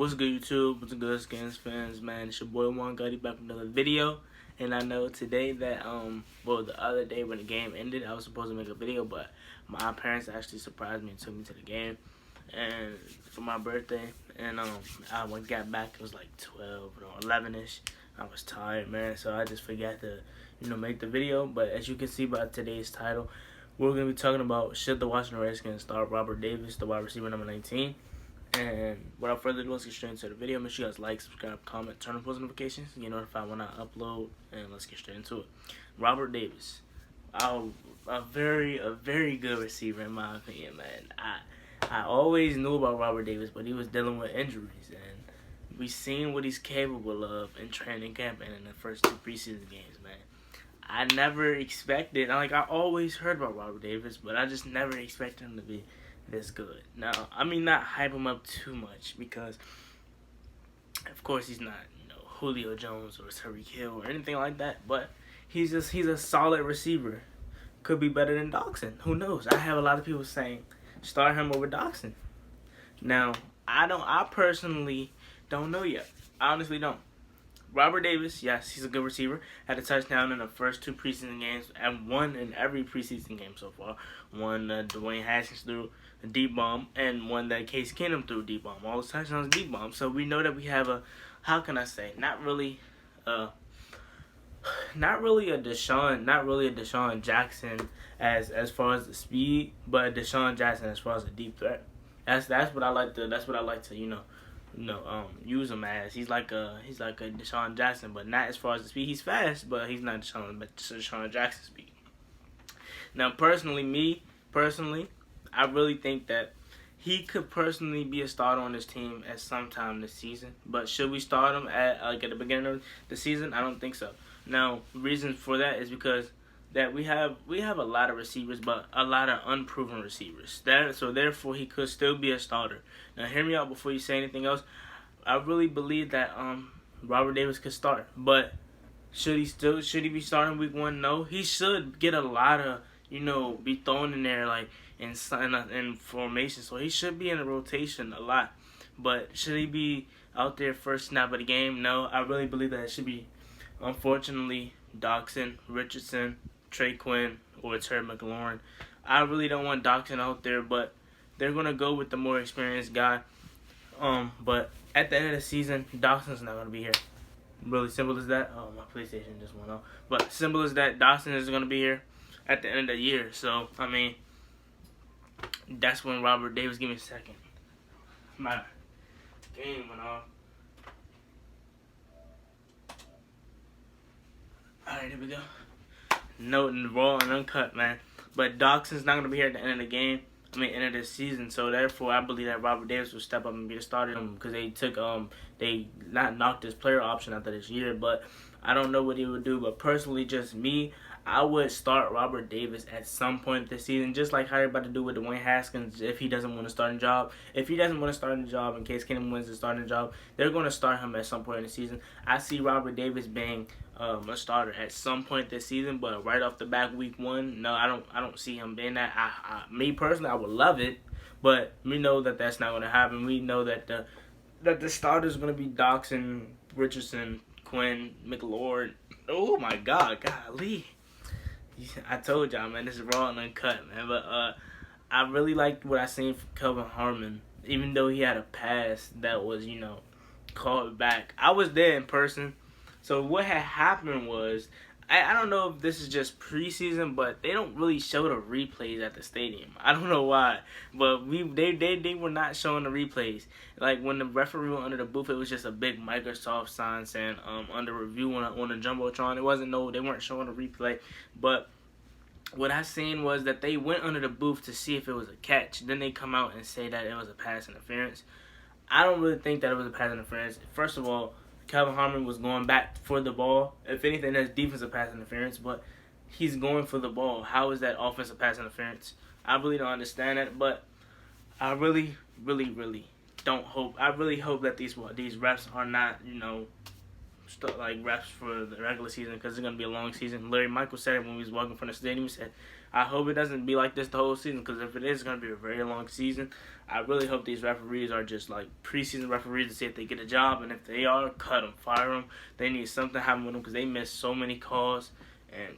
What's good, YouTube? What's good, Skins fans, man? It's your boy Juan Gotti back with another video. And I know today that the other day when the game ended, I was supposed to make a video, but my parents actually surprised me and took me to the game and for my birthday. And I when I got back, it was like 12 or 11ish. I was tired, man, so I just forgot to make the video. But as you can see by today's title, we're gonna be talking about should the Washington Redskins start Robert Davis, the wide receiver number 19. And without further ado, let's get straight into the video. Make sure you guys like, subscribe, comment, turn on post notifications, get notified when I upload, and let's get straight into it. Robert Davis, a very good receiver in my opinion, man. I always knew about Robert Davis, but he was dealing with injuries, and we seen what he's capable of in training camp and in the first 2 preseason games, man. I never expected, I always heard about Robert Davis, but I just never expected him to be this good. Now, I mean, not hype him up too much because, of course, he's not, Julio Jones or Tyreek Hill or anything like that. But he's a solid receiver. Could be better than Dawson. Who knows? I have a lot of people saying start him over Dawson. Now, I personally don't know yet. I honestly don't. Robert Davis, yes, he's a good receiver. Had a touchdown in the first 2 preseason games and won in every preseason game so far. One Dwayne Haskins threw a deep bomb and one that Case Keenum threw a deep bomb. All his touchdowns deep bomb. So we know that we have a, how can I say, not really a Deshaun Jackson as far as the speed, but a Deshaun Jackson as far as the deep threat. That's what I like to use him as. He's like a Deshaun Jackson, but not as far as the speed. He's fast, but he's not Deshaun Jackson speed. Now, personally, I really think that he could personally be a starter on this team at some time this season. But should we start him at the beginning of the season? I don't think so. Now, the reason for that is because that we have a lot of receivers, but a lot of unproven receivers. So therefore, he could still be a starter. Now, hear me out before you say anything else. I really believe that Robert Davis could start, but should he be starting week 1? No, he should get a lot of be thrown in there in formation. So he should be in the rotation a lot. But should he be out there first snap of the game? No, I really believe that it should be, unfortunately, Dawson, Richardson, Trey Quinn, or Terry McLaurin. I really don't want Dawson out there, but they're going to go with the more experienced guy. But at the end of the season, Dawson's not going to be here. Really simple as that. Oh, my PlayStation just went off. But simple as that, Dawson is going to be here at the end of the year. So, I mean, that's when Robert Davis, give me a second. My game went off. Alright, here we go. Note and raw and uncut, man. But Dawson's not going to be here at the end of the game. End of this season. So therefore, I believe that Robert Davis will step up and be the starter because they not knocked his player option after this year. But I don't know what he would do. But personally, just me, I would start Robert Davis at some point this season, just like how they're about to do with Dwayne Haskins if he doesn't want a starting job. If he doesn't want a starting job, in case Keenum wins the starting job, they're going to start him at some point in the season. I see Robert Davis being a starter at some point this season, but right off the bat, week 1, no, I don't see him being that. Me personally, I would love it, but we know that that's not going to happen. We know that the starter is going to be Dawson, Richardson, Quinn, McLaurin. Oh my God, golly! I told y'all, man, this is raw and uncut, man. But I really liked what I seen from Kelvin Harmon, even though he had a pass that was called back. I was there in person. So what had happened was, I don't know if this is just preseason, but they don't really show the replays at the stadium. I don't know why, but they were not showing the replays. Like when the referee went under the booth, it was just a big Microsoft sign saying under review on the jumbotron. They weren't showing the replay. But what I seen was that they went under the booth to see if it was a catch. Then they come out and say that it was a pass interference. I don't really think that it was a pass interference. First of all, Kelvin Harmon was going back for the ball. If anything, that's defensive pass interference, but he's going for the ball. How is that offensive pass interference? I really don't understand that, but I really don't hope. I really hope that these refs are not, like refs for the regular season, because it's going to be a long season. Larry Michael said it when he was walking from the stadium. He said, I hope it doesn't be like this the whole season, because if it is, it's going to be a very long season. I really hope these referees are just like preseason referees to see if they get a job, and if they are, cut them, fire them. They need something happen with them because they missed so many calls, and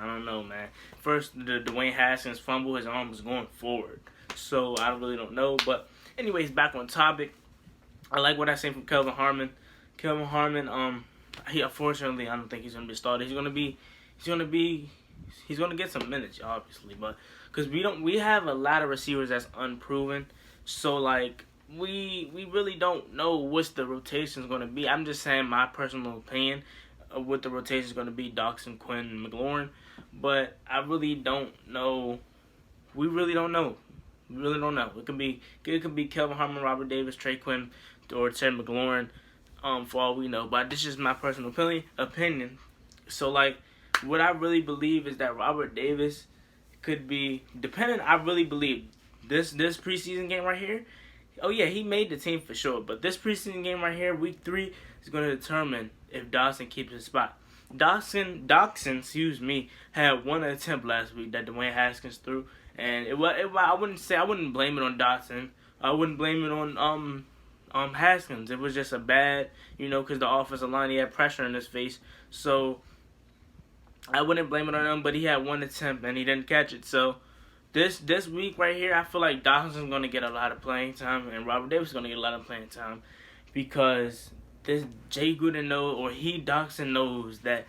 I don't know, man. First, the Dwayne Haskins fumble, his arm was going forward, so I really don't know. But anyways, back on topic. I like what I seen from Kelvin Harmon. Kelvin Harmon, he unfortunately, I don't think he's gonna be a starter. He's gonna get some minutes, obviously, but because we have a lot of receivers that's unproven, so like we really don't know what's the rotation's gonna be. I'm just saying my personal opinion of what the rotation's gonna be: Dawson, Quinn, and McLaurin. But I really don't know. We really don't know. We really don't know. It could be Kelvin Harmon, Robert Davis, Trey Quinn, or Terry McLaurin, for all we know. But this is my personal opinion. So, like, what I really believe is that Robert Davis could be, depending, I really believe this preseason game right here, oh yeah, he made the team for sure. But this preseason game right here, week 3, is going to determine if Dawson keeps his spot. Dawson, had one attempt last week that Dwayne Haskins threw. And I wouldn't blame it on Dawson. I wouldn't blame it on Haskins. It was just a bad, because the offensive line, he had pressure in his face. So I wouldn't blame it on him, but he had one attempt and he didn't catch it. So this week right here, I feel like Dawson's going to get a lot of playing time and Robert Davis is going to get a lot of playing time, because this Jay Gruden Dawson knows that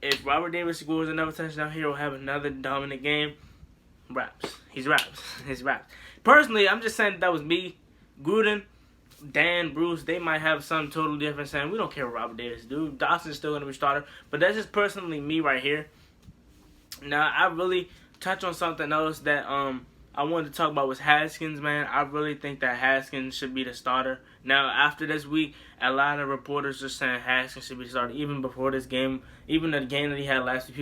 if Robert Davis scores another touchdown here, he'll have another dominant game. He's raps. Personally, I'm just saying that was me. Gruden, Dan, Bruce, they might have something totally different, saying we don't care what Robert Davis do. Dawson's still gonna be starter, but that's just personally me right here. Now, I really touch on something else that I wanted to talk about was Haskins, man. I really think that Haskins should be the starter. Now, after this week, a lot of reporters are saying Haskins should be the starter. Even before this game, even the game that he had last week,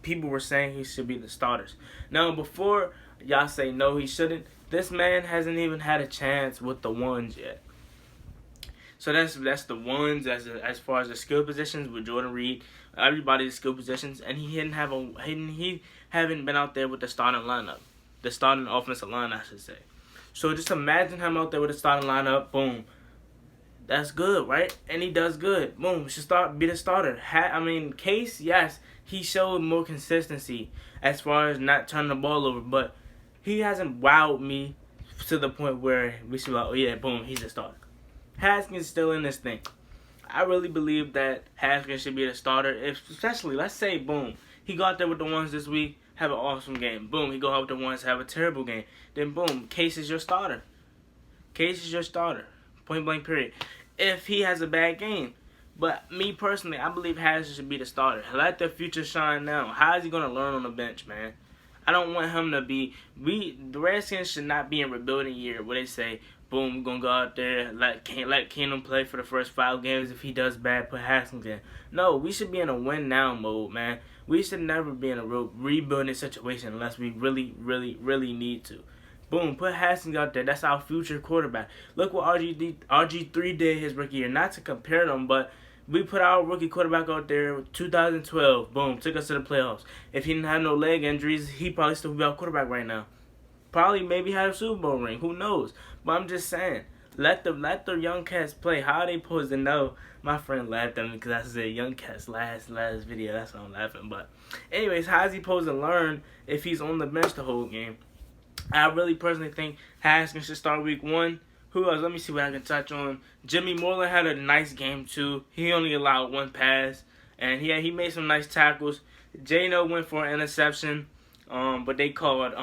people were saying he should be the starters. Now, before y'all say no, he shouldn't, this man hasn't even had a chance with the ones yet. So that's the ones as far as the skill positions with Jordan Reed, everybody's skill positions, and he haven't been out there with the starting lineup. The starting offensive line, I should say. So just imagine him out there with the starting lineup. Boom. That's good, right? And he does good. Boom. Should be the starter. Case, yes, he showed more consistency as far as not turning the ball over. But he hasn't wowed me to the point where we should be like, oh yeah, boom, he's a starter. Haskins is still in this thing. I really believe that Haskins should be the starter. Especially, let's say, boom, he got there with the ones this week. Have an awesome game. Boom, he go out with the ones, have a terrible game. Then boom, Case is your starter. Case is your starter. Point blank period. If he has a bad game. But me personally, I believe Haskins should be the starter. Let the future shine now. How is he going to learn on the bench, man? I don't want him to be... The Redskins should not be in rebuilding year where they say, boom, we're going to go out there, let Keenum play for the first 5 games. If he does bad, put Haskins in. No, we should be in a win-now mode, man. We should never be in a rebuilding situation unless we really, really, really need to. Boom, put Haskins out there. That's our future quarterback. Look what RG3 did his rookie year. Not to compare them, but we put our rookie quarterback out there in 2012. Boom, took us to the playoffs. If he didn't have no leg injuries, he probably still be our quarterback right now. Probably maybe had a Super Bowl ring. Who knows? But I'm just saying, let the young cats play. How are they supposed to know? My friend laughed at me because I said young cats last video. That's why I'm laughing. But anyways, how is he supposed to learn if he's on the bench the whole game? I really personally think Haskins should start week 1. Who else? Let me see what I can touch on. Jimmy Moreland had a nice game too. He only allowed 1 pass, and he made some nice tackles. Jano went for an interception, but they called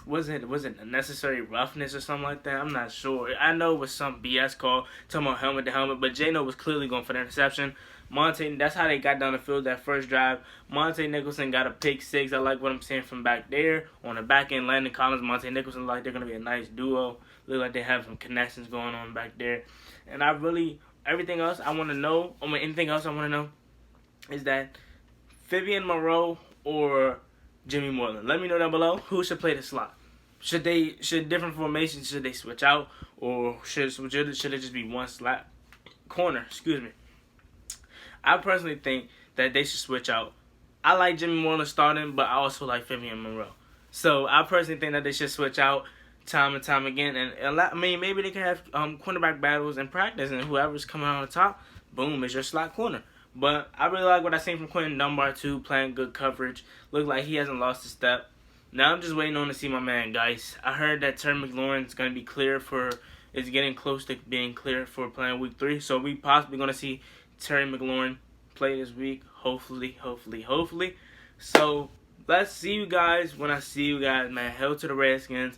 was it unnecessary roughness or something like that? I'm not sure. I know it was some BS call talking about helmet to helmet, but Jano was clearly going for the interception. That's how they got down the field that first drive. Monte Nicholson got a pick 6. I like what I'm seeing from back there. On the back end, Landon Collins, Monte Nicholson, like they're going to be a nice duo. Look like they have some connections going on back there. And anything else I want to know is that Vivian Moreau or Jimmy Moreland. Let me know down below who should play the slot. Should different formations, should they switch out, or should it just be one slot corner? Excuse me. I personally think that they should switch out I like Jimmy Moreland starting, but I also like Fabian Monroe. So I personally think that they should switch out time and time again. And I mean, maybe they can have cornerback battles in practice, and whoever's coming out on top, boom, is your slot corner. But I really like what I seen from Quentin Dunbar too, playing good coverage. Look like he hasn't lost a step. Now I'm just waiting on to see my man Geis. I heard that Terry McLaurin's gonna be is getting close to being clear for playing week 3. So we possibly gonna see Terry McLaurin play this week. Hopefully. So let's see you guys when I see you guys, man. Hell to the Redskins.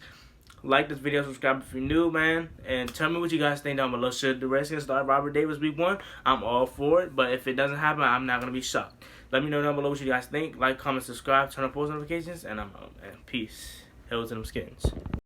Like this video, subscribe if you're new, man. And tell me what you guys think down below. Should the Redskins start Robert Davis week 1? I'm all for it. But if it doesn't happen, I'm not going to be shocked. Let me know down below what you guys think. Like, comment, subscribe, turn on post notifications. And I'm out, man. Peace. Hell to them skins.